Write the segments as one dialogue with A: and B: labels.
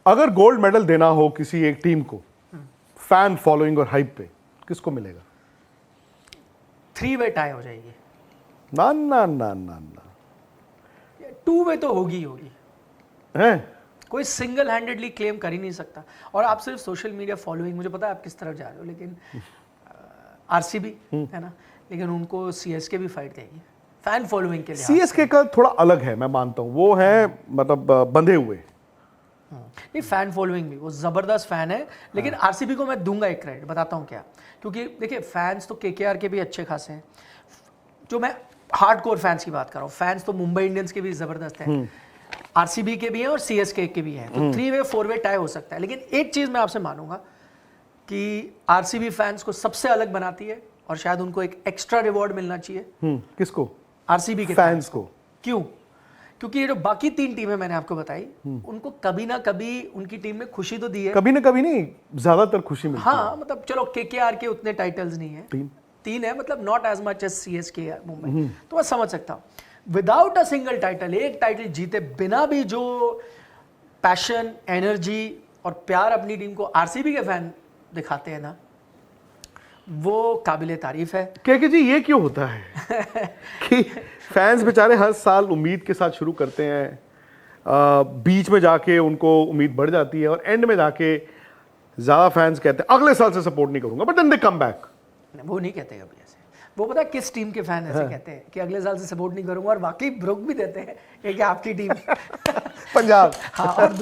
A: अगर gold medal देना हो किसी एक टीम को, फैन फॉलोइंग और हाइप पे, किसको मिलेगा?
B: 3 वे टाई हो जाएगी।
A: ना ना ना ना ना
B: 2 वे तो होगी होगी,
A: है।
B: कोई सिंगल हैंडेडली क्लेम कर ही नहीं सकता। और आप सिर्फ सोशल मीडिया फॉलोइंग, मुझे पता है आप किस तरफ जा रहे हो, लेकिन आरसीबी है ना, लेकिन उनको सीएसके भी फाइट देगी फैन फॉलोइंग के लिए।
A: सीएसके का थोड़ा अलग है, मैं मानता हूं, वो है मतलब बंधे हुए।
B: नहीं, फैन फॉलोइंग भी वो जबरदस्त फैन है, लेकिन आरसीबी को मैं दूंगा एक क्रेडिट, बताता हूँ क्या। क्योंकि देखिए फैंस तो केकेआर के भी अच्छे खासे हैं, जो मैं हार्डकोर फैंस की बात कर रहा हूँ। फैंस तो मुंबई इंडियंस के भी जबरदस्त हैं, आरसीबी के भी हैं और सीएसके के भी हैं, तो 3 वे 4 वे टाई हो सकता है। लेकिन एक चीज मैं आपसे मानूंगा कि आरसीबी फैंस को सबसे अलग बनाती है और शायद उनको एक एक्स्ट्रा रिवॉर्ड मिलना चाहिए।
A: किसको?
B: आरसीबी के
A: फैंस को।
B: क्यों? क्योंकि ये जो बाकी 3 टीमें मैंने आपको बताई, उनको कभी ना कभी उनकी टीम में खुशी तो दी है।
A: कभी ना कभी नहीं, ज्यादातर खुशी मिलती है।
B: हाँ, मतलब चलो केकेआर के उतने टाइटल्स नहीं है, 3 है, मतलब not as much as CSK Mumbai, तो मैं समझ सकता हूँ। विदाउट अ सिंगल टाइटल, एक टाइटल जीते बिना भी जो पैशन, एनर्जी और प्यार अपनी टीम को आरसीबी के फैन दिखाते हैं ना, वो काबिले तारीफ है।
A: के जी ये क्यों होता है कि फैंस बेचारे हर साल उम्मीद के साथ शुरू करते हैं, बीच में जाके उनको उम्मीद बढ़ जाती है और एंड में जाके ज्यादा फैंस कहते हैं अगले साल से सपोर्ट नहीं करूंगा, but then they come back.
B: वो नहीं कहते कभी ऐसे, वो पता है किस टीम के फैन ऐसे कहते हैं कि अगले साल से सपोर्ट नहीं करूंगा, और वाकई ब्रोक भी देते हैं। एक है आपकी टीम
A: पंजाब।
B: हाँ, और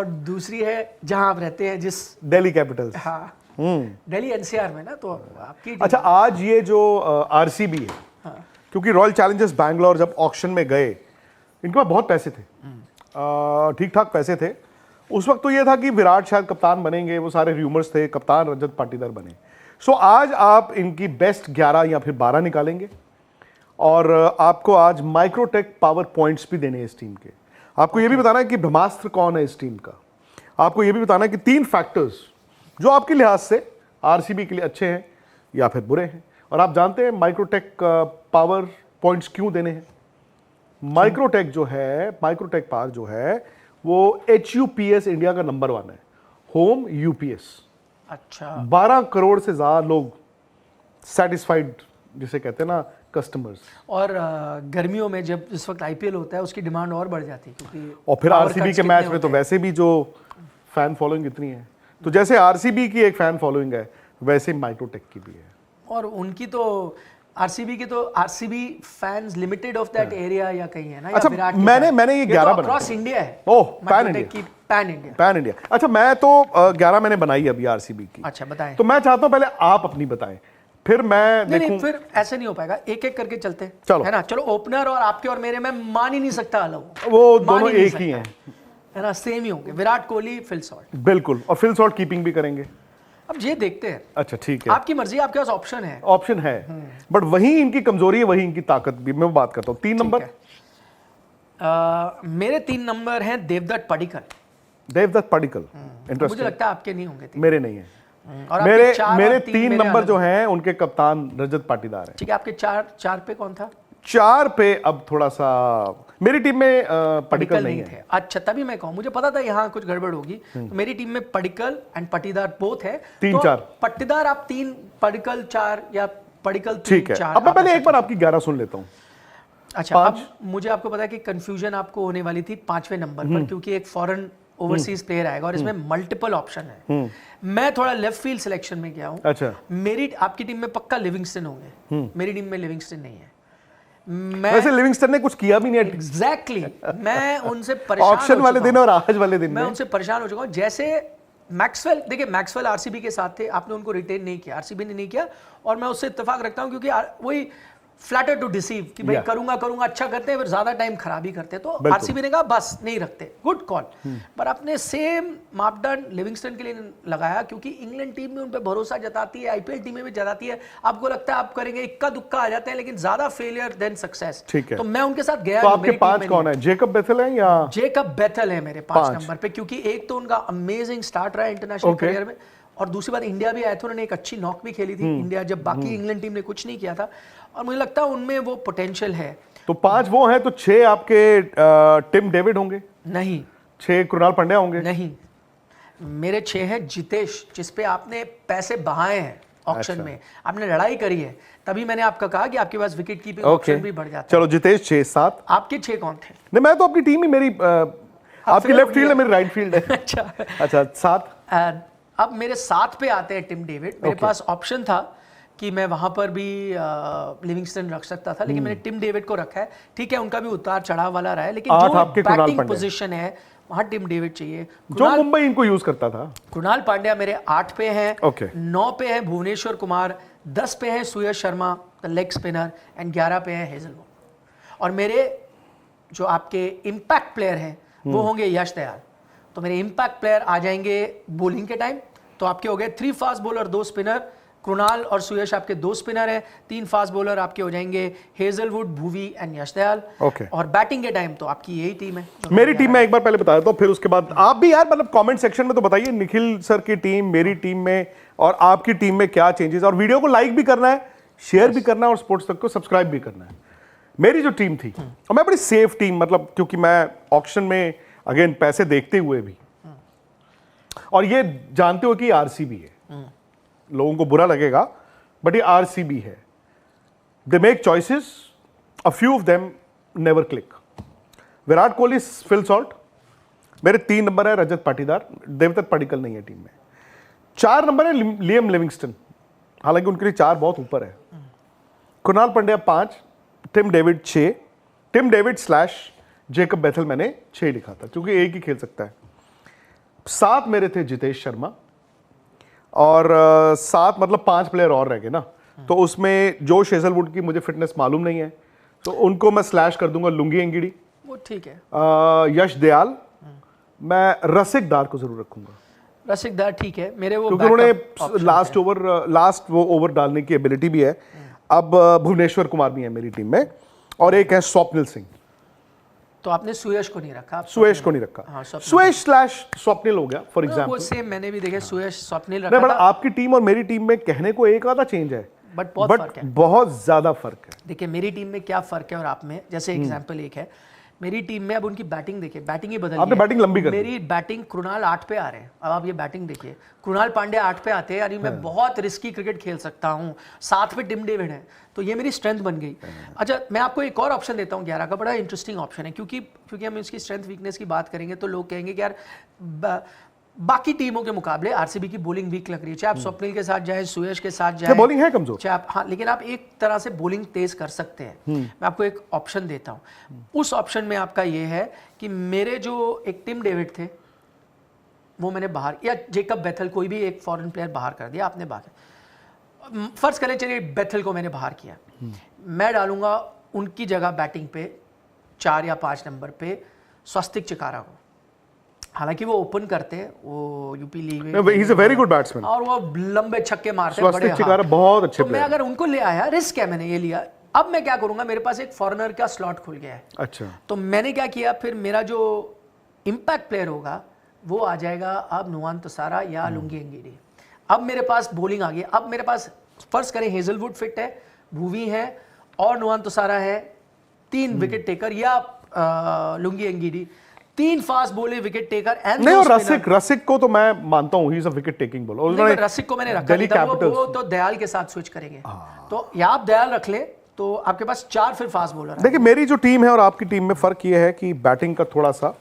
B: दूसरी है जहां आप रहते हैं, जिस
A: दिल्ली कैपिटल्स।
B: हाँ, दिल्ली एनसीआर में ना, तो आपकी टीम।
A: अच्छा, आज ये जो आरसीबी है,
B: हाँ,
A: क्योंकि रॉयल चैलेंजर्स बैंगलोर जब ऑक्शन में गए, इनके पास बहुत पैसे थे, ठीक ठाक पैसे थे। उस वक्त तो ये था कि विराट शायद कप्तान बनेंगे, वो सारे र्यूमर्स थे, कप्तान रजत पाटीदार बने। सो आज आप इनकी बेस्ट 11 या फिर 12 निकालेंगे और आपको आज माइक्रोटेक पावर पॉइंट्स भी देने हैं इस टीम के। आपको ये भी बताना है कि ब्रह्मास्त्र कौन है इस टीम का। आपको ये भी बताना है कि 3 फैक्टर्स जो आपके लिहाज से आरसीबी के लिए अच्छे हैं या फिर बुरे हैं। और आप जानते हैं माइक्रोटेक पावर पॉइंट्स क्यों देने हैं? माइक्रोटेक पावर जो है वो HUPS इंडिया का नंबर 1 है, होम यूपीएस।
B: अच्छा,
A: 12 करोड़ से ज्यादा लोग सेटिस्फाइड जिसे कहते हैं ना, कस्टमर्स।
B: और गर्मियों में जब इस वक्त आईपीएल होता है, उसकी डिमांड और बढ़ जाती है, क्योंकि
A: और फिर
B: power
A: आरसीबी
B: cuts
A: के
B: कितने
A: मैच में
B: होते
A: तो
B: हैं।
A: वैसे भी जो फैन फॉलोइंग इतनी है, तो जैसे आरसीबी की एक फैन फॉलोइंग है वैसे माइक्रोटेक की भी है।
B: और उनकी तो आरसीबी के तो RCB fans limited of that area या कहीं है ना,
A: अच्छा,
B: या विराट
A: मैंने ये 11 बनाई
B: अक्रॉस इंडिया है।
A: ओह, पैन
B: Microtech
A: इंडिया
B: की पैन इंडिया।
A: Pan India. अच्छा, मैं तो 11 मैंने बनाई अभी आरसीबी की।
B: अच्छा, बताएं।
A: तो मैं चाहता हूं पहले आप अपनी बताएं, फिर मैं
B: नहीं,
A: देखूं।
B: फिर ऐसे नहीं हो पाएगा, एक एक करके चलते हैं,
A: चलो।
B: है ना। चलो, ओपनर और आपके और मेरे में मान ही नहीं सकता अलग,
A: वो दोनों एक ही हैं,
B: है ना, सेम ही होंगे, विराट कोहली, फिल सॉल्ट।
A: बिल्कुल। और फिल सॉल्ट कीपिंग भी करेंगे।
B: अब ये देखते हैं,
A: अच्छा, ठीक है,
B: आपकी मर्जी, आपके पास ऑप्शन है।
A: ऑप्शन है, बट वही इनकी कमजोरी है, वही इनकी ताकत भी। मैं बात करता हूं 3 नंबर।
B: मेरे 3 नंबर हैं देवदत्त पडिक्कल।
A: देवदत्त पडिक्कल,
B: मुझे
A: इंटरेस्टिंग।
B: लगता है आपके नहीं होंगे 3।
A: मेरे नहीं है।
B: और
A: मेरे
B: आपके 4
A: मेरे
B: और 3
A: 3
B: मेरे
A: नंबर
B: अलग
A: जो
B: हैं।
A: हैं उनके कप्तान रजत पाटीदार हैं।
B: ठीक है, आपके 4 पे कौन था?
A: 4 पे अब थोड़ा सा मेरी टीम में पडिक्कल नहीं है।
B: थे। अच्छा, तभी मैं कहूँ, मुझे पता था यहाँ कुछ गड़बड़ होगी। तो मेरी टीम में पडिक्कल एंड पाटीदार बोथ है।
A: 3-4
B: पाटीदार आप 3, पडिक्कल 4 या पडिक्कल 3,
A: ठीक है।
B: 4।
A: अब मैं पहले एक बार आपकी 11 सुन लेता हूं।
B: अच्छा, अब मुझे आपको पता है कि कंफ्यूजन आपको होने वाली थी 5वें नंबर पर, क्योंकि एक फॉरेन ओवरसीज प्लेयर आएगा और इसमें मल्टीपल ऑप्शन है। मैं थोड़ा लेफ्ट फील्ड सिलेक्शन में गया हूँ।
A: अच्छा,
B: मेरी आपकी टीम में पक्का लिविंगस्टन होंगे, मेरी टीम में लिविंगस्टन नहीं है।
A: वैसे लिविंगस्टन ने कुछ किया भी नहीं।
B: एग्जैक्टली, मैं उनसे परेशान
A: ऑक्शन वाले दिन और आज वाले दिन
B: मैं
A: में
B: उनसे परेशान हो चुका हूं। जैसे मैक्सवेल, देखिए मैक्सवेल आरसीबी के साथ थे, आपने उनको रिटेन नहीं किया, आरसीबी ने नहीं किया, और मैं उससे इत्तेफाक रखता हूं, क्योंकि वही फ्लैटर टू डिसीव कि भाई करूंगा अच्छा करते हैं, फिर ज्यादा टाइम खराब ही करते हैं, तो आरसीबी ने कहा बस नहीं रखते, गुड कॉल। पर अपने सेम मापदंड लिविंगस्टन के लिए लगाया, क्योंकि इंग्लैंड टीम में उन पर भरोसा जताती है, आईपीएल टीमें भी जताती है। आपको लगता है आप करेंगे, इक्का दुक्का आ जाते हैं, लेकिन ज्यादा फेलियर देन सक्सेस।
A: ठीक है,
B: तो मैं उनके साथ गया।
A: तो आपके 5 कौन है? जेकब बेथल है या
B: जेकब बेथल है मेरे 5 नंबर पे, क्योंकि एक तो उनका अमेजिंग स्टार्ट रहा है इंटरनेशनल करियर में, और दूसरी बात इंडिया भी आए थे, उन्होंने एक अच्छी नॉक भी खेली थी इंडिया, जब बाकी इंग्लैंड टीम ने कुछ नहीं किया था, और मुझे लगता है उनमें वो पोटेंशियल है।
A: तो 5 वो हैं, तो 6 आपके टिम डेविड होंगे?
B: नहीं,
A: 6 कृणाल पांड्या होंगे।
B: नहीं, मेरे 6 हैं जितेश, जिसपे आपने पैसे बहाए हैं ऑक्शन
A: अच्छा।
B: में, आपने लड़ाई करी है, तभी मैंने आपका कहा कि आपके पास विकेट कीपिंग
A: ओके,
B: ऑप्शन भी बढ़ जाता
A: चलो जितेश 6 7।
B: है। आपके 6 कौन थे?
A: नहीं मैं तो अपनी टीम ही मेरी आपकी
B: fair
A: लेफ्ट
B: हो
A: फील्ड है,
B: गया।
A: मेरी राइट फील्ड है।
B: अच्छा,
A: अच्छा 7।
B: अब मेरे 7 पे आते हैं टिम डेविड। मेरे
A: Okay.
B: पास ऑप्शन था कि मैं वहां पर भी लिविंगस्टन रख सकता था, लेकिन मैंने टिम डेविड को रखा है। ठीक है, उनका भी उतार चढ़ाव वाला रहा है, लेकिन
A: 8
B: जो
A: आपके कृणाल
B: बैटिंग
A: पांड्या।
B: पोजीशन है वहां टिम डेविड चाहिए।
A: जो मुंबई इनको यूज करता था।
B: कृणाल पांड्या मेरे 8 पे हैं,
A: Okay.
B: 9 पे है भुवनेश्वर कुमार, 10 पे है Suyash Sharma the leg spinner and 11 पे है हेजलवुड। और मेरे जो आपके इम्पैक्ट प्लेयर हैं वो होंगे यश दयाल। तो मेरे इम्पैक्ट प्लेयर आ जाएंगे बॉलिंग के टाइम, तो आपके हो गए 3 फास्ट बॉलर 2 स्पिनर, कृणाल और सुयश आपके 2 स्पिनर हैं, 3 फास्ट बॉलर आपके हो जाएंगे Hazlewood, Bhuvi and Yash Dayal.
A: Okay.
B: और बैटिंग के टाइम तो आपकी यही टीम है।
A: मेरी टीम में एक बार पहले बता देता हूँ, फिर उसके बाद आप भी यार मतलब कमेंट सेक्शन में तो बताइए निखिल सर की टीम, मेरी टीम में और आपकी टीम में क्या चेंजेस, और वीडियो को लाइक भी करना है, शेयर भी करना है और स्पोर्ट्स तक को सब्सक्राइब भी करना है। मेरी जो टीम थी और मैं बड़ी सेफ टीम, मतलब क्योंकि मैं ऑक्शन में अगेन पैसे देखते हुए भी, और ये जानते हो कि आरसीबी है, लोगों को बुरा लगेगा बट ये आरसीबी है। They make choices, a few of them never click. Virat Kohli, Phil Salt, मेरे 3 नंबर है रजत पाटीदार, देवदत्त पडिक्कल नहीं है टीम में। 4 नंबर है लियम लिविंगस्टन, हालांकि उनके लिए 4 बहुत ऊपर है। Krunal Pandya 5, Tim David 6, Tim David / Jacob Bethell मैंने 6 लिखा था क्योंकि एक ही खेल सकता है। 7 मेरे थे जितेश शर्मा, और 7 मतलब 5 प्लेयर और रह गए ना, तो उसमें जोश हेजलवुड की मुझे फिटनेस मालूम नहीं है, तो उनको मैं स्लैश कर दूंगा लुंगी एंगिडी।
B: वो ठीक है।
A: यश दयाल, मैं रसिकदार को जरूर रखूंगा
B: रसिकदार ठीक है, मेरे वो
A: क्योंकि उन्होंने
B: backup option
A: लास्ट वो ओवर डालने की एबिलिटी भी है। अब भुवनेश्वर कुमार भी है मेरी टीम में, और एक है स्वप्निल सिंह।
B: तो आपने सुयश को नहीं रखा, आप
A: सुयश को नहीं रखा।
B: हाँ, स्वप्निल।
A: सुयश / स्वप्निल हो गया फॉर
B: वो
A: एग्जाम्पल।
B: सेम मैंने भी देखे, सुयश स्वप्निल
A: नहीं
B: रखा
A: बट
B: था,
A: आपकी टीम और मेरी टीम में कहने को एक आधा चेंज है,
B: बट बहुत फर्क है।
A: बहुत ज्यादा फर्क है।
B: देखिए मेरी टीम में क्या फर्क है और आप में, जैसे एग्जांपल एक है, मेरी टीम में अब उनकी बैटिंग देखिए, बैटिंग ही बदल
A: आपने
B: गई है।
A: बैटिंग लंबी कर दी।
B: मेरी बैटिंग कृणाल 8 पे आ रहे हैं, अब आप ये बैटिंग देखिए, कृणाल पांड्या 8 पे आते हैं, यानी मैं बहुत रिस्की क्रिकेट खेल सकता हूँ। 7 पे टिम डेविड है, तो ये मेरी स्ट्रेंथ बन गई। अच्छा, मैं आपको एक और ऑप्शन देता हूँ 11 का, बड़ा इंटरेस्टिंग ऑप्शन है, क्योंकि हम इसकी स्ट्रेंथ वीकनेस की बात करेंगे तो लोग कहेंगे कि यार बाकी टीमों के मुकाबले आरसीबी की बॉलिंग वीक लग रही है, चाहे आप स्वप्निल के साथ जाए, सुयश के साथ जाए,
A: बॉलिंग है कमजोर,
B: चाहे आप, हाँ, लेकिन आप एक तरह से बॉलिंग तेज कर सकते हैं। मैं आपको एक ऑप्शन देता हूं, उस ऑप्शन में आपका ये है कि मेरे जो एक टिम डेविड थे वो मैंने बाहर, या जेकब बेथल, कोई भी एक फॉरेन प्लेयर बाहर कर दिया आपने बाहर। फर्ज करें चलिए बेथल को मैंने बाहर किया, मैं डालूंगा उनकी जगह बैटिंग पे 4 या 5 नंबर पे स्वस्तिक चिकारा को। हालांकि वो ओपन करते हैं, वो यूपी लीग में,
A: ही is a very good batsman,
B: और वो लंबे छक्के मारते हैं, बड़े
A: स्वस्तिक चिकारा बहुत अच्छे
B: तो मैं
A: player
B: अगर उनको ले आया, रिस्क है, मैंने ये लिया। अब मैं क्या करूंगा, मेरे पास एक फॉरेनर का स्लॉट खुल गया है,
A: अच्छा,
B: तो मैंने क्या किया, फिर मेरा जो इम्पैक्ट प्लेयर होगा वो आ जाएगा अब नुआन तसारा या लुंगी एंगिडी। अब मेरे पास बॉलिंग आ गई, अब मेरे पास फर्ज करें हेजलवुड फिट है, भूवी है और नुआन तसारा है, 3 विकेट टेकर या Lungi Ngidi, 3 fast bowler wicket taker and
A: नहीं, और रसिक को तो मैं मानता हूं he is a wicket taking bowler.
B: Rasikh को मैंने रखा नहीं था, वो तो दयाल के साथ स्विच करेंगे, तो या आप दयाल रख ले तो आपके पास 4 फिर फास्ट बॉलर है।
A: देखिए मेरी जो टीम है और आपकी टीम में फर्क ये है कि बैटिंग का थोड़ा सा,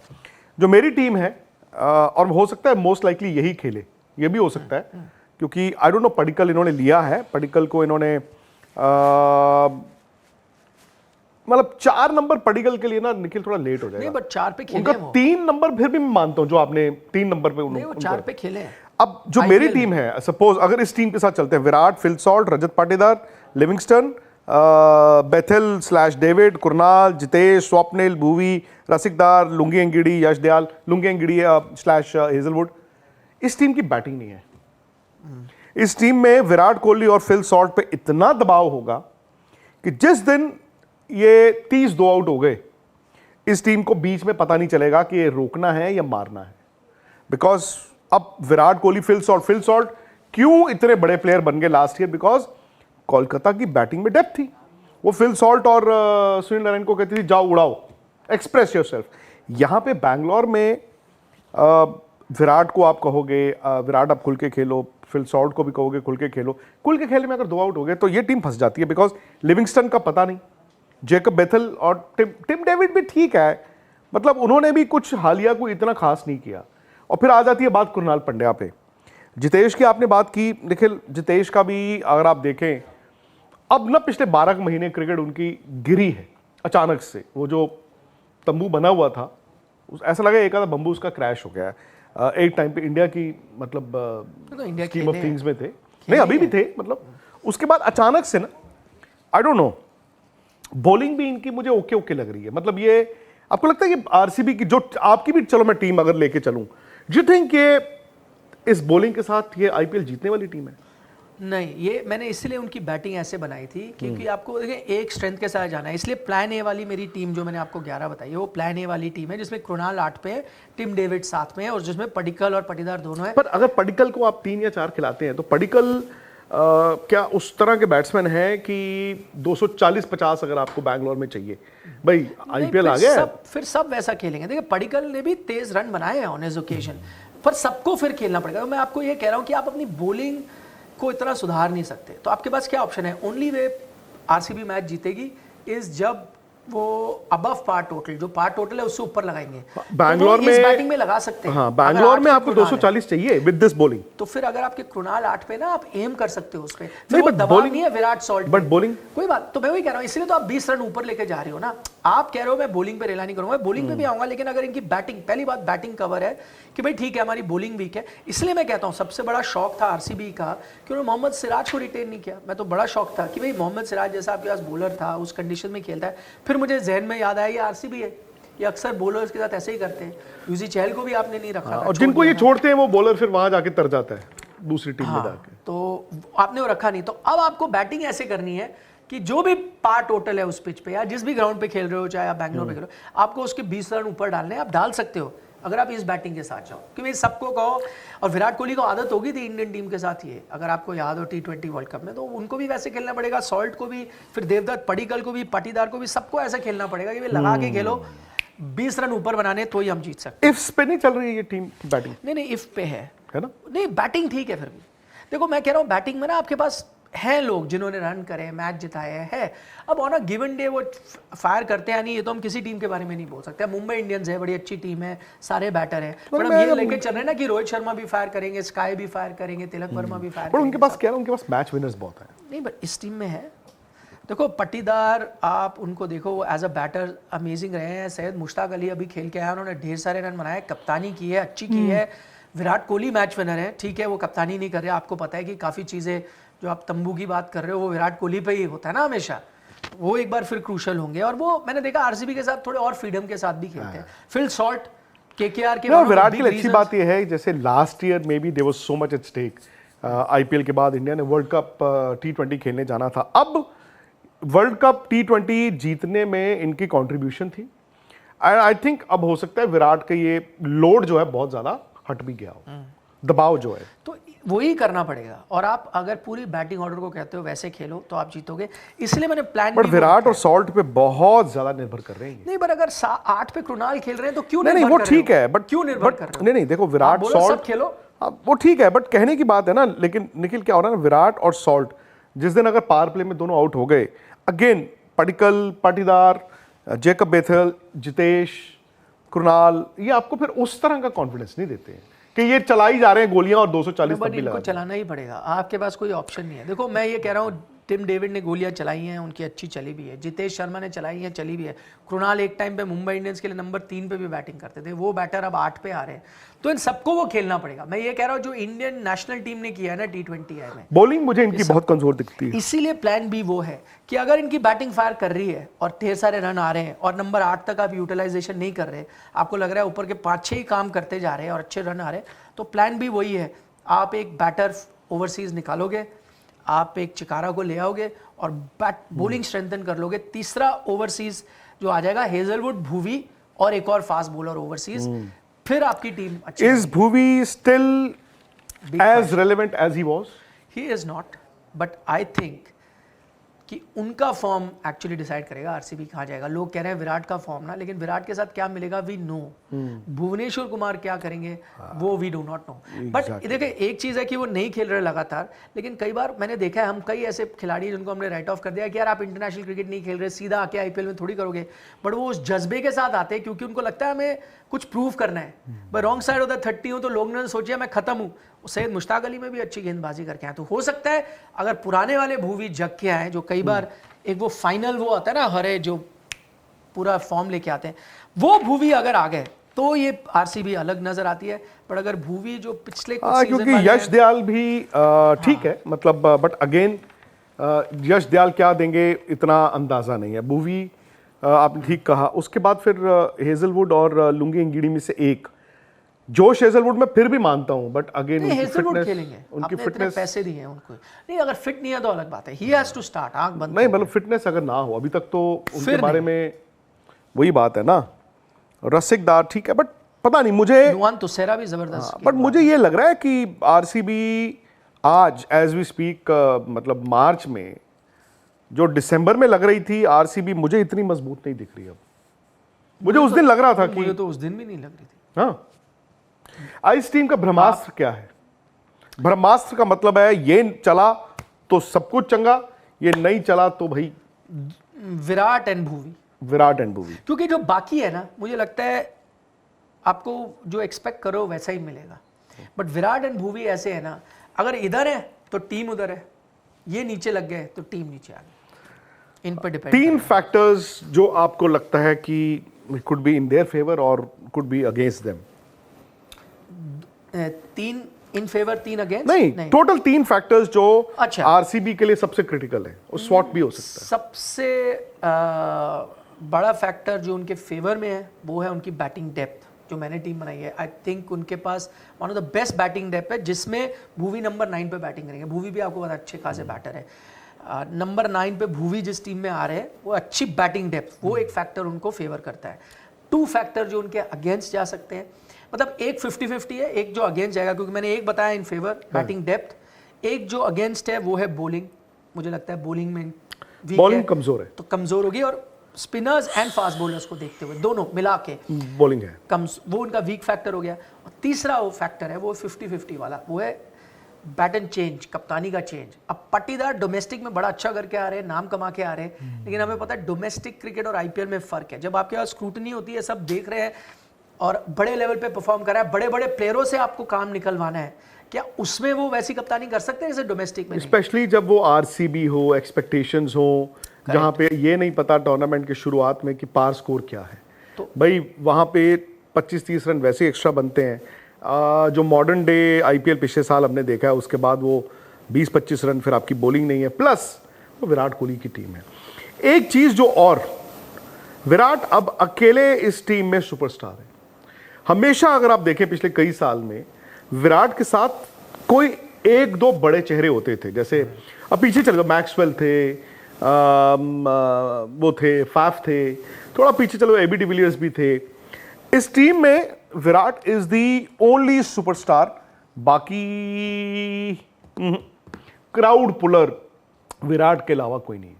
A: जो मेरी टीम है और हो सकता है मोस्ट लाइकली यही खेले, ये भी हो सकता है क्योंकि आई डोंट नो पडिक्कल इन्होंने लिया है, पडिक्कल को इन्होंने मतलब 4 नंबर पडिक्कल के लिए ना निखिल थोड़ा लेट हो जाएगा।
B: नहीं, बट 4 पे खेले
A: उनका
B: वो
A: 3 नंबर फिर भी मैं मानता हूं, जो आपने 3 नंबर पे
B: नहीं, वो 4 पे खेले हैं।
A: अब जो मेरी टीम है, सपोज अगर इस टीम के साथ चलते हैं, Virat, Phil Salt, Rajat Patidar, Livingstone, बेथल / David, Krunal, Jitesh, Swapnil, Bhuvi, Rasikh Dar, Lungi Ngidi, यश दयाल, लुंगी एंगिडी / हेजलवुड, इस टीम की बैटिंग नहीं है। इस टीम में विराट कोहली और फिल सॉल्ट पे इतना दबाव होगा कि जिस दिन ये 30 2 आउट हो गए, इस टीम को बीच में पता नहीं चलेगा कि ये रोकना है या मारना है, बिकॉज अब विराट कोहली, फिल सॉल्ट क्यों इतने बड़े प्लेयर बन गए लास्ट ईयर, बिकॉज कोलकाता की बैटिंग में डेप्थ थी। वो फिल सॉल्ट और सुनील नारायण को कहती थी जाओ उड़ाओ, एक्सप्रेस योरसेल्फ। यहां पे बैंगलोर में विराट को आप कहोगे विराट आप खुल के खेलो, फिल सॉल्ट को भी कहोगे खुल के खेलो, खुल के खेलने में अगर 2 आउट हो गए तो ये टीम फंस जाती है, बिकॉज लिविंगस्टन का पता नहीं, जेकब बेथल और टिम डेविड भी ठीक है, मतलब उन्होंने भी कुछ हालिया को इतना खास नहीं किया। और फिर आ जाती है बात कुणाल पंड्या पे। जितेश की आपने बात की, निखिल जितेश का भी अगर आप देखें, अब ना पिछले 12 महीने क्रिकेट उनकी गिरी है अचानक से। वो जो तंबू बना हुआ था, ऐसा लगा एक आधा बम्बू उसका क्रैश हो गया है। एक टाइम पे इंडिया की मतलब
B: तो इंडिया
A: स्कीम ऑफ थिंग्स में थे, नहीं अभी भी थे, मतलब उसके बाद अचानक से ना, आई डोंट नो, बॉलिंग भी इनकी मुझे ओके ओके लग रही है। मतलब ये आपको लगता है कि आरसीबी की जो आपकी भी, चलो मैं टीम अगर लेके चलूं, डू यू थिंक ये इस बॉलिंग के साथ ये आईपीएल जीतने वाली टीम है?
B: नहीं, ये मैंने इसलिए उनकी बैटिंग ऐसे बनाई थी क्योंकि आपको देखिए एक स्ट्रेंथ के साथ जाना है, इसलिए प्लान ए वाली मेरी टीम जो मैंने आपको 11 बताई है वो प्लान ए वाली टीम है, जिसमें कृणाल 8 पे है, टिम डेविड 7 में है और जिसमें पडिक्कल और पाटीदार दोनों है।
A: पर अगर पडिक्कल को आप 3 या 4 खिलाते हैं तो पडिक्कल क्या उस तरह के बैट्समैन है कि 240-50 अगर आपको बैंगलोर में चाहिए, भाई आईपीएल आ गया है?
B: फिर सब वैसा खेलेंगे। देखिए पडिक्कल ने भी तेज रन बनाए हैं ऑन हिज ओकेजन, पर सबको फिर खेलना पड़ेगा। मैं आपको ये कह रहा हूँ कि आप अपनी बॉलिंग को इतना सुधार नहीं सकते, तो आपके पास क्या ऑप्शन है? ओनली वे आरसीबी मैच जीतेगी इज जब वो अबव पार टोटल, जो पार टोटल है उससे ऊपर लगाएंगे।
A: बैंगलोर
B: तो
A: में
B: इस बैटिंग में लगा सकते हैं।
A: हाँ, बैंगलोर में आपको 240 चाहिए विद दिस बॉलिंग।
B: तो फिर अगर आपके कृणाल 8 पे ना, आप एम कर सकते हो उस पे,
A: नहीं,
B: फिर वो
A: but
B: दबाव
A: bowling-
B: नहीं है विराट सॉल्ट,
A: बट बॉलिंग
B: कोई बात, तो मैं वही कह रहा हूँ, इसलिए तो आप 20 रन ऊपर लेके जा रहे हो ना। आप कह रहे हो मैं बॉलिंग पे रेला नहीं करूंगा, बॉलिंग पे भी आऊंगा, लेकिन अगर इनकी बैटिंग, पहली बात बैटिंग कवर है कि भाई ठीक है हमारी बॉलिंग वीक है, इसलिए मैं कहता हूँ सबसे बड़ा शौक था आरसीबी का कि उन्होंने मोहम्मद सिराज को रिटेन नहीं किया। मैं तो बड़ा शौक था कि भाई मोहम्मद सिराज जैसा आपके पास बॉलर था, उस कंडीशन में खेलता है। फिर मुझे जहन में याद आया ये आरसीबी है, ये अक्सर बॉलर्स के साथ ऐसे ही करते हैं। यूजी चहल को भी आपने नहीं रखा था,
A: और जिनको ये छोड़ते हैं वो बॉलर फिर वहां जाके तर जाता है दूसरी टीम में जाके।
B: तो आपने वो रखा नहीं। तो अब आपको बैटिंग ऐसे करनी है कि जो भी पार टोटल है उस पिच पे या जिस भी ग्राउंड पे खेल रहे हो, चाहे आप बैंगलोर पे खेल रहे हो, आपको उसके 20 रन ऊपर डालने हैं। आप डाल सकते हो अगर आप इस बैटिंग के साथ जाओ, क्योंकि सबको कहो। और विराट कोहली को आदत होगी थी इंडियन टीम के साथ, ये अगर आपको याद हो T20 वर्ल्ड कप में, तो उनको भी वैसे खेलना पड़ेगा। सॉल्ट को भी, फिर देवदत्त पडिक्कल को भी, पाटीदार को भी, सबको ऐसा खेलना पड़ेगा कि वे लगा के खेलो, 20 रन ऊपर बनाने तो ही हम जीत सकते हैं।
A: इफ्स पे नहीं चल रही है ये टीम की बैटिंग,
B: नहीं इफ पे है
A: है ना?
B: नहीं, बैटिंग ठीक है फिर भी। देखो मैं कह रहा हूँ बैटिंग में ना आपके पास हैं लोग जिन्होंने रन करे, मैच जिताए हैं। अब ऑन अ गिवन डे वो फायर करते हैं नहीं, ये तो हम किसी टीम के बारे में नहीं बोल सकते। मुंबई इंडियंस है, बड़ी अच्छी टीम है, सारे बैटर हैं, पर हम ये लेके चल रहे हैं ना कि रोहित शर्मा भी फायर करेंगे, स्काई भी फायर करेंगे, तिलक वर्मा भी फायर
A: पर
B: करेंगे।
A: उनके पास क्या है, उनके पास मैच विनर्स बहुत हैं।
B: नहीं बट इस टीम में है। देखो पाटीदार, आप उनको देखो, वो एज अ बैटर अमेजिंग रहे हैं। सैयद मुश्ताक अली अभी खेल के आया, उन्होंने ढेर सारे रन बनाए, कप्तानी की है, अच्छी की है। विराट कोहली मैच विनर है, ठीक है वो कप्तानी नहीं कर रहे। आपको पता है कि काफ़ी चीज़ें जो आप तंबू की बात कर रहे हो वो विराट कोहली पे ही होता है ना हमेशा, वो एक बार फिर क्रूशल होंगे। और वो मैंने देखा आरसीबी के साथ थोड़े और फ्रीडम के साथ भी खेलते हैं। फिल सॉल्ट केकेआर के
A: विराट के लिए अच्छी बात यह है, जैसे last year maybe there was so much at stake. IPL के बाद इंडिया ने वर्ल्ड कप T20 खेलने जाना था। अब वर्ल्ड कप T20 जीतने में इनकी कंट्रीब्यूशन थी। आई थिंक अब हो सकता है विराट का ये लोड जो है बहुत ज्यादा हट भी गया हो, दबाव जो है,
B: तो वही करना पड़ेगा। और आप अगर पूरी बैटिंग ऑर्डर को कहते हो वैसे खेलो तो आप जीतोगे। इसलिए मैंने प्लान
A: बट विराट और सॉल्ट पे बहुत ज्यादा निर्भर कर रहे हैं।
B: नहीं पर अगर 8 पे कृणाल खेल रहे हैं तो क्यों
A: नहीं
B: निर्भर
A: वो
B: कर रहे हो?
A: ठीक है, बट
B: क्यों निर्भर कर रहे हो?
A: नहीं देखो विराट
B: बोलो सब
A: सॉल्ट
B: खेलो,
A: वो ठीक है, बट कहने की बात है ना। लेकिन निखिल क्या हो रहा है ना, विराट और सॉल्ट जिस दिन अगर पावर प्ले में दोनों आउट हो गए, अगेन पडिक्कल, पाटीदार, जेकब बेथल, जितेश, कृणाल, ये आपको फिर उस तरह का कॉन्फिडेंस नहीं देते हैं कि ये चलाई जा रहे हैं गोलियां और 240 तक
B: बट
A: भी
B: इनको
A: लगा।
B: चलाना ही पड़ेगा, आपके पास कोई ऑप्शन नहीं है। देखो मैं ये कह रहा हूँ टिम डेविड ने गोलियां चलाई हैं, उनकी अच्छी चली भी है। जितेश शर्मा ने चलाई है, चली भी है। कृणाल एक टाइम पे मुंबई इंडियंस के लिए नंबर 3 पे भी बैटिंग करते थे, वो बैटर अब 8 पे आ रहे हैं। तो इन सबको वो खेलना पड़ेगा। मैं ये कह रहा हूँ जो इंडियन नेशनल टीम ने किया है ना T20 में,
A: बॉलिंग मुझे इनकी बहुत कमजोर दिखती है।
B: इसीलिए प्लान बी वो है कि अगर इनकी बैटिंग फायर कर रही है और ढेर सारे रन आ रहे हैं और नंबर 8 तक आप यूटिलाइजेशन नहीं कर रहे, आपको लग रहा है ऊपर के 5-6 ही काम करते जा रहे हैं और अच्छे रन आ रहे हैं, तो प्लान बी वही है। आप एक बैटर ओवरसीज निकालोगे, आप एक चिकारा को ले आओगे और बॉलिंग स्ट्रेंथन कर लोगे। तीसरा ओवरसीज जो आ जाएगा हेजलवुड, भुवी और एक और फास्ट बॉलर ओवरसीज, फिर आपकी टीम अच्छी।
A: Is Bhuvi still as relevant as he was?
B: He is not, but I think कि उनका फॉर्म एक्चुअली डिसाइड करेगा आरसीबी कहाँ जाएगा। लोग कह रहे हैं विराट का फॉर्म ना, लेकिन विराट के साथ क्या मिलेगा वी नो। भुवनेश्वर कुमार क्या करेंगे वो we do not know. But देखिए एक चीज़ है कि वो नहीं खेल रहे लगातार, लेकिन कई बार मैंने देखा है, हम कई ऐसे खिलाड़ी जिनको हमने राइट ऑफ कर दिया कि यार आप इंटरनेशनल क्रिकेट नहीं खेल रहे, सीधा आके आईपीएल में थोड़ी करोगे, बट वो उस जज्बे के साथ आते हैं क्योंकि उनको लगता है हमें कुछ प्रूव करना है। मैं रॉन्ग साइड ऑफ द 30 हूँ तो लोग ने सोचा मैं खत्म हूँ। सैयद मुश्ताक अली में भी अच्छी गेंदबाजी करके आए, तो हो सकता है अगर पुराने वाले भूवी जग के आए, जो कई बार एक वो फाइनल वो आता है ना हरे, जो पूरा फॉर्म लेके आते हैं, वो भूवी अगर आ गए तो ये आरसीबी अलग नजर आती है। पर अगर भूवी जो पिछले कुछ सीजन
A: क्योंकि
B: वाले
A: यश
B: हैं,
A: दयाल भी ठीक है, मतलब बट अगेन यश दयाल क्या देंगे इतना अंदाजा नहीं है। भूवी आपने ठीक कहा। उसके बाद फिर हेजलवुड और लुंगी इंगिडी में से एक, जोश हेजलवुड में फिर भी मानता हूं, बट अगेन
B: नहीं,
A: उनकी
B: हेजलवुड
A: फिटनेस,
B: खेलेंगे,
A: उनकी
B: आपने इतने
A: फिटनेस,
B: पैसे दिए हैं उनको। नहीं, अगर फिट नहीं है तो अलग बात है, ही हैज टू स्टार्ट, आंख बंद
A: नहीं
B: करके।
A: मतलब फिटनेस अगर ना हो अभी तक तो उनके
B: फिर
A: बारे
B: नहीं।
A: में वही बात है ना। रसिकदार ठीक है, बट पता नहीं मुझे,
B: नुआन तुसेरा भी जबरदस्त।
A: बट मुझे ये लग रहा है कि आरसीबी आज एज वी स्पीक, मतलब मार्च में जो दिसंबर में लग रही थी आरसीबी, मुझे इतनी मजबूत नहीं दिख रही अब। मुझे उस दिन लग रहा था कि
B: मुझे तो उस दिन भी नहीं लग रही थी।
A: हाँ, आइस टीम का ब्रह्मास्त्र क्या है? ब्रह्मास्त्र का मतलब है ये चला तो सब कुछ चंगा, ये नहीं चला तो भाई
B: विराट एंड भूवी,
A: विराट एंड भूवी।
B: क्योंकि जो बाकी है ना, मुझे लगता है आपको जो एक्सपेक्ट करो वैसा ही मिलेगा। बट विराट एंड भूवी ऐसे है ना, अगर इधर है तो टीम उधर है, ये नीचे लग गए तो टीम नीचे आ गई। इन पर डिपेंड।
A: 3 फैक्टर्स जो आपको लगता है कि could be in their favour और could be against them.
B: 3 in favour 3 against
A: नहीं, टोटल 3 फैक्टर्स जो
B: अच्छा।
A: आरसीबी के लिए सबसे क्रिटिकल है, और स्वॉट भी हो सकता है।
B: सबसे बड़ा फैक्टर जो उनके फेवर में है वो है उनकी बैटिंग डेप्थ। जो मैंने टीम बनाई है, आई थिंक उनके पास one of the best batting depth है, जिसमें भूवी नंबर 9 पे बैटिंग करेंगे। भूवी भी आपको पता अच्छे खासे बैटर है। नंबर 9 पे भूवी जिस टीम में आ रहे हैं वो अच्छी बैटिंग डेप्थ, वो एक फैक्टर उनको फेवर करता है। 2 फैक्टर जो उनके अगेंस्ट जा सकते हैं, मतलब एक 50-50 है, एक जो अगेंस्ट जाएगा, क्योंकि मैंने एक बताया इन फेवर बैटिंग डेप्थ, एक जो अगेंस्ट है वो है बॉलिंग। मुझे लगता है बॉलिंग में
A: बॉलिंग कमजोर है,
B: तो कमजोर होगी, और स्पिनर्स एंड फास्ट बॉलर्स को देखते हुए दोनों मिला के
A: बॉलिंग है
B: वो उनका वीक फैक्टर हो गया। और तीसरा वो फैक्टर है वो 50-50 वाला, वो है बैट एंड चेंज, कप्तानी का चेंज। अब पट्टीदार डोमेस्टिक में बड़ा अच्छा करके आ रहे हैं, नाम कमा के आ रहे हैं, लेकिन हमें पता है डोमेस्टिक क्रिकेट और आईपीएल में फ़र्क है। जब आपके पास स्क्रूटनी होती है, सब देख रहे हैं और बड़े लेवल पे परफॉर्म कर रहा है, बड़े बड़े प्लेयरों से आपको काम निकलवाना है, क्या उसमें वो वैसी कप्तानी कर सकते हैं जैसे डोमेस्टिक में?
A: स्पेशली जब वो आरसीबी हो, एक्सपेक्टेशंस हो, जहां पे ये नहीं पता टूर्नामेंट की शुरुआत में कि पार स्कोर क्या है। तो भाई वहां पे 25-30 रन वैसे एक्स्ट्रा बनते हैं। जो मॉडर्न डे आईपीएल पिछले साल हमने देखा है, उसके बाद वो 20-25 रन, फिर आपकी बॉलिंग नहीं है, प्लस वो विराट कोहली की टीम है। एक चीज जो और, विराट अब अकेले इस टीम में सुपरस्टार है। हमेशा अगर आप देखें पिछले कई साल में विराट के साथ कोई 1-2 बड़े चेहरे होते थे, जैसे अब पीछे चले जाओ, मैक्सवेल थे, वो थे, फाफ थे, थोड़ा पीछे चलो एबी डिविलियर्स भी थे। इस टीम में Virat is the only superstar, बाकी क्राउड पुलर विराट के अलावा कोई नहीं।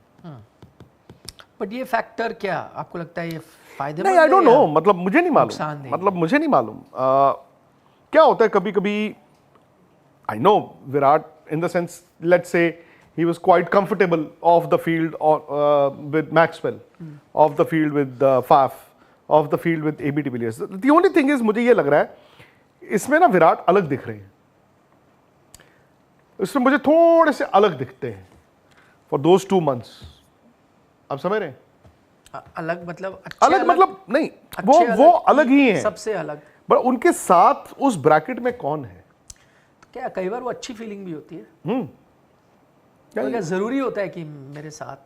B: बट ये फैक्टर क्या आपको लगता है ये फायदेमंद
A: नहीं,
B: है
A: आई डोंट
B: या
A: नो, मतलब मुझे नहीं मालूम,
B: नुकसानदेह?
A: मतलब मुझे नहीं मालूम। क्या होता है कभी कभी, I know Virat in the sense, let's say he was quite comfortable off the field with Maxwell, off the field with Faf, off the field with AB de Villiers. The only thing is, मुझे ये लग रहा है इसमें ना विराट अलग दिख रहे हैं, इसमें मुझे थोड़े से अलग दिखते हैं for those 2 months। आप समझ रहे हैं?
B: अलग मतलब अच्छे
A: अलग मतलब नहीं,
B: अच्छे
A: वो अलग ही हैं,
B: सबसे अलग।
A: पर उनके साथ उस ब्रैकेट में कौन है?
B: तो क्या कई बार वो अच्छी फीलिंग भी होती है, तो क्या जरूरी होता है कि मेरे साथ?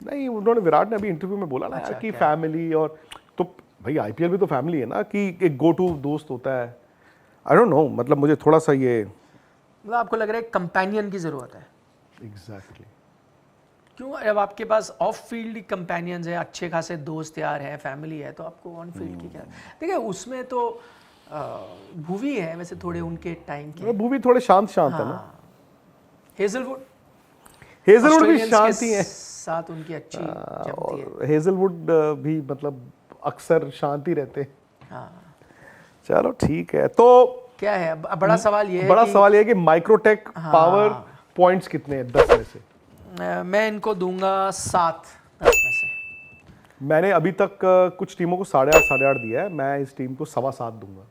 A: नहीं, उन्होंने, विराट ने अभी इंटरव्यू में बोला ना यार कि फैमिली, और तो भाई आईपीएल भी तो फैमिली है ना, कि एक गो टू दोस्त होता है। आई डोंट नो, मतलब मुझे थोड़ा सा ये,
B: मतलब आपको लग रहा है कंपेनियन की जरूरत है?
A: एग्जैक्टली।
B: क्यों? अब आपके पास ऑफ फील्ड कंपेनियंस है, अच्छे खासे दोस्त यार हैं, फैमिली है, तो आपको ऑन फील्ड की क्या? देखिए उसमें तो भूवी है वैसे थोड़े उनके टाइम के,
A: भूवी थोड़े शांत है ना।
B: हेजलवुड
A: हेजलवुड भी
B: Australians के
A: शांति है
B: साथ उनकी अच्छी जमती है।
A: और हेजलवुड भी मतलब अक्सर शांति रहते हैं।
B: हाँ,
A: चलो ठीक है, तो
B: क्या है बड़ा सवाल ये है
A: बड़ा
B: कि
A: सवाल ये है कि माइक्रोटेक पावर पॉइंट्स कितने हैं 10 में से?
B: मैं इनको दूंगा 7/10 में से।
A: मैंने अभी तक कुछ टीमों को 8.5 दिया है, मैं इस टीम को 7.25 दूंगा।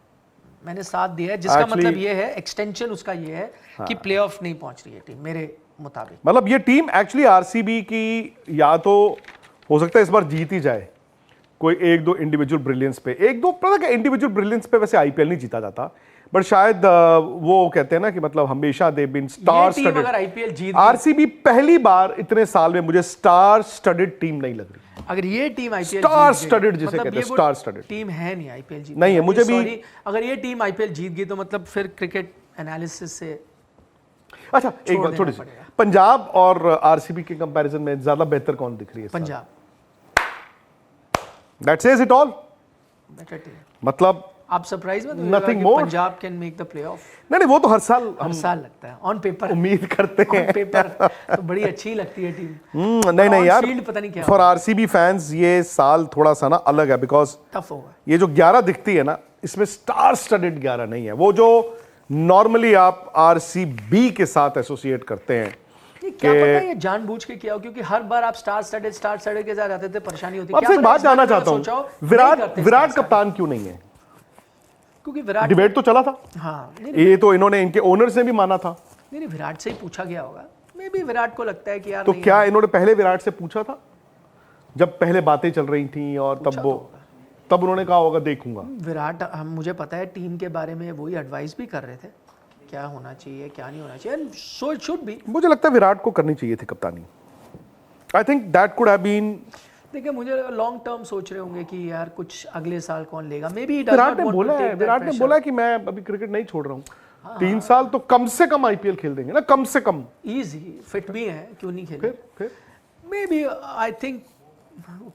B: मैंने 7 दिया है, जिसका
A: Actually-
B: मतलब ये है, एक्सटेंशन उसका ये है कि प्लेऑफ नहीं पहुंच रही है टीम मेरे मुताबिक।
A: मतलब ये टीम एक्चुअली आरसीबी की या तो हो सकता है इस बार जीत ही जाए, कोई एक दो इंडिविजुअल ब्रिलियंस पे, एक दो पता क्या इंडिविजुअल ब्रिलियंस पे वैसे आईपीएल नहीं जीता जाता, बट शायद वो कहते हैं ना कि मतलब हमेशा दे बीन स्टार
B: ये टीम अगर
A: स्टडेड।
B: आईपीएल जीत गई,
A: आरसीबी पहली बार इतने साल में मुझे स्टार स्टडेड टीम नहीं लग रही।
B: अगर ये टीम आईपीएल
A: Star studded जिसे कहते हैं, star studded।
B: टीम है नहीं आईपीएल जीत
A: नहीं है, मुझे भी-
B: सॉरी, अगर ये टीम आईपीएल जीत गई तो मतलब फिर क्रिकेट एनालिसिस से
A: अच्छा एक बात
B: देना
A: थोड़ी सी,
B: पड़ेगा।
A: पंजाब और आरसीबी के कंपैरिजन में ज्यादा बेहतर कौन दिख रही है?
B: Punjab
A: that says it all.
B: Better team.
A: मतलब
B: आप सरप्राइज मत
A: Nothing more।
B: Punjab can make the playoff.
A: नहीं वो तो हर साल
B: हर
A: हम
B: साल लगता है ऑन पेपर,
A: उम्मीद करते हैं।
B: ऑन पेपर तो बड़ी अच्छी लगती है टीम।
A: नहीं
B: on
A: यार,
B: field पता नहीं क्या
A: फॉर आरसीबी फैंस ये साल थोड़ा सा ना अलग है, बिकॉज
B: टफ होगा।
A: ये जो 11 दिखती है ना, इसमें स्टार स्टडेड 11 नहीं है, वो जो नॉर्मली आप आरसीबी के साथ एसोसिएट करते हैं।
B: ये क्या पता ये जानबूझ के किया हो, क्योंकि हर बार आप स्टार स्टडेड के साथ जाते थे, परेशानी होती।
A: आपसे एक बात जानना चाहता हूं, विराट कप्तान क्यों नहीं है?
B: क्योंकि विराट,
A: डिबेट तो चला था,
B: हाँ नहीं
A: ये तो इन्होंने इनके ओनर्स ने भी माना था,
B: नहीं विराट से ही पूछा गया होगा। मे बी विराट को लगता है कि यार
A: तो
B: नहीं,
A: क्या इन्होंने पहले विराट से पूछा था जब पहले बातें चल रही थी, और तब उन्होंने कहा होगा देखूंगा।
B: विराट, हम मुझे पता है टीम के बारे में वही एडवाइस भी कर रहे थे, क्या होना चाहिए क्या नहीं होना चाहिए, सो इट शुड बी।
A: मुझे लगता है विराट को करनी चाहिए थी कप्तानी। I think that could have been.
B: देखिए मुझे लॉन्ग टर्म सोच रहे होंगे कि यार कुछ अगले साल कौन लेगा। मे बी
A: विराट ने बोला कि मैं अभी क्रिकेट नहीं छोड़ रहा हूँ, 3 साल तो कम से कम आईपीएल खेल देंगे ना, कम से कम।
B: इजी फिट भी है, क्यों नहीं खेले।
A: फिर
B: मे बी आई थिंक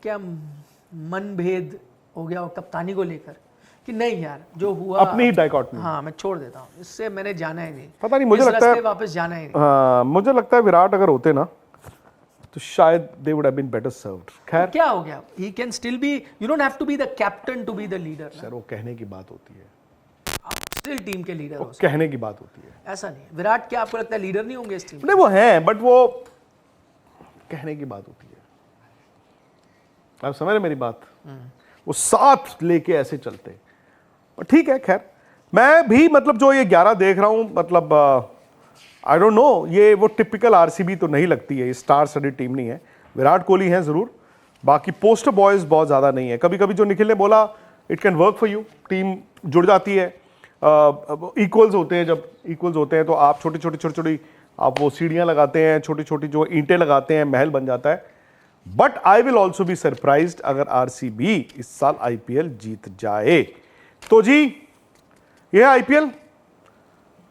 B: क्या मन भेद हो गया हो कप्तानी को लेकर कि नहीं यार जो हुआ
A: अपनी ही डाइकॉटमी।
B: हाँ मैं छोड़ देता हूँ, इससे मैंने जाना ही नहीं,
A: पता नहीं, मुझे
B: इस
A: लगता है
B: रास्ते वापस जाना ही नहीं।
A: हाँ, मुझे लगता है विराट अगर होते ना तो शायद they would have been better served. खैर
B: क्या हो गया, he can still be, you don't have to be the captain to be the leader.
A: Sir वो कहने की बात होती है,
B: आप स्टिल टीम के लीडर हो,
A: कहने की बात होती है।
B: ऐसा नहीं। विराट क्या आपको लगता है लीडर नहीं होंगे इस टीम?
A: नहीं वो हैं, बट वो कहने की बात होती है। आप समझ रहे मेरी बात? वो साथ लेके ऐसे चलते। और ठीक है, खैर मैं भी मतलब जो ये 11 देख रहा हूं, मतलब आई डोंट नो, ये वो टिपिकल आरसीबी तो नहीं लगती है, ये स्टार स्टडेड टीम नहीं है। विराट कोहली हैं जरूर, बाकी पोस्टर बॉयज बहुत ज़्यादा नहीं है। कभी कभी जो निखिल ने बोला, it can work for you, team जुड़ जाती है, इक्वल्स होते हैं, जब इक्वल्स होते हैं तो आप छोटी छोटी आप वो सीढ़ियाँ लगाते हैं, छोटी छोटी जो ईंटें लगाते हैं, महल बन जाता है। But I will also be surprised अगर आरसीबी इस साल आईपीएल जीत जाए तो। जी ये आईपीएल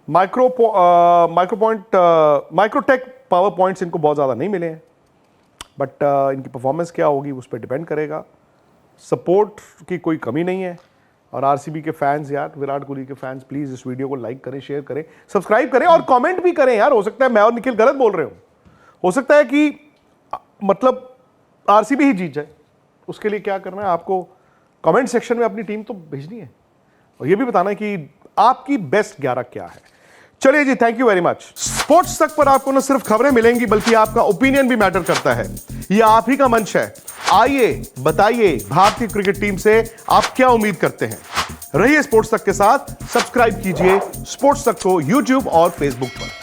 A: माइक्रोटेक पावर पॉइंट्स इनको बहुत ज़्यादा नहीं मिले हैं, बट इनकी परफॉर्मेंस क्या होगी उस पर डिपेंड करेगा। सपोर्ट की कोई कमी नहीं है। और आरसीबी के फैंस यार, विराट कोहली के फैंस, प्लीज़ इस वीडियो को लाइक करें, शेयर करें, सब्सक्राइब करें और कमेंट भी करें यार। हो सकता है मैं और निखिल गलत बोल रहे हो सकता है कि मतलब आरसीबी ही जीत जाए। उसके लिए क्या करना है आपको, कमेंट सेक्शन में अपनी टीम तो भेजनी है और ये भी बताना है कि आपकी बेस्ट 11 क्या है। चलिए जी, thank you very much. Sports Tak पर आपको न सिर्फ खबरें मिलेंगी बल्कि आपका ओपिनियन भी मैटर करता है। ये आप ही का मंच है। आइए बताइए भारतीय क्रिकेट टीम से आप क्या उम्मीद करते हैं। रहिए स्पोर्ट्स तक के साथ, सब्सक्राइब कीजिए स्पोर्ट्स तक को यूट्यूब और फेसबुक पर।